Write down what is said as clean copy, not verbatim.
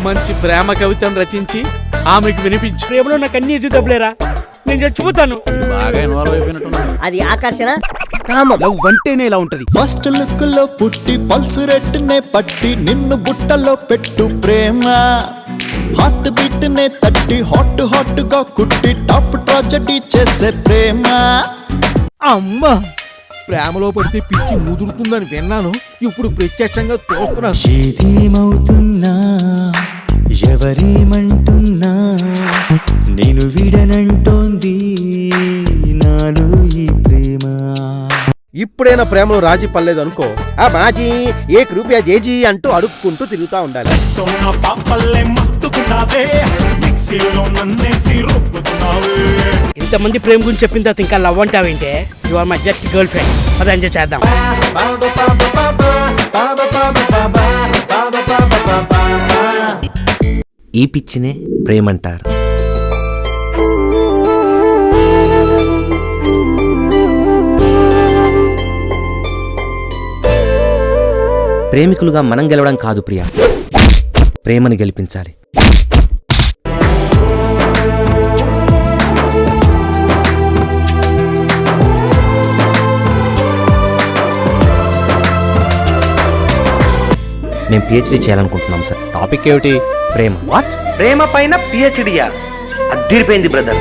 మంచి ప్రేమ కవితను రచించి ఆమెకు వినిపించు. ప్రేమలో నాకు అన్ని ఎదురు తప్పలేరా, నేను చచ్చిపోతాను. బాగా ఇన్వాల్వ్ అయిపోయినట్టున్నాను. అది ఆకర్షణ, కామం. లవ్ అంటేనే ఇలా ఉంటది. ఫస్ట్ లుక్ లో పుట్టి పల్సు రెట్టునే పట్టి నిన్ను బుట్టలో పెట్టు ప్రేమ. హార్ట్ బీట్ నే తట్టి హాట్ హాట్ గా కుట్టి టాప్ ట్రాజెడీ చేసే ప్రేమ. అమ్మా, ప్రేమలో పడితే పిచ్చి ముదురుతుందని విన్నాను, ఇప్పుడు ప్రత్యక్షంగా చూస్తున్నాను. ఏదేమవుతున్నా ఎవరేమంటున్నా నేను విడనంటోంది నాలో ఈ ప్రేమ. ఇప్పుడైనా ప్రేమలో రాజీ పర్లేదు అనుకో, ఆ మాజీ ఏ రూపాయ జేజీ అంటూ అడుక్కుంటూ తిరుగుతా ఉండాలి. ఇంతమంది ప్రేమ గురించి చెప్పిన తర్వాత ఇంకా లవ్ అంటావేంటే? You are my just girlfriend. అది ఎంజాయ్ చేద్దాం. ఈ పిచ్చినే ప్రేమంటారు. ప్రేమికులుగా మనం గెలవడం కాదు ప్రియా, ప్రేమని గెలిపించాలి. మేము పిహెచ్డీ చేయాలనుకుంటున్నాం సార్. టాపిక్ ఏమిటి? ప్రేమ. ప్రేమ పైన పిహెచ్డియా? అదిరిపోయింది బ్రదర్.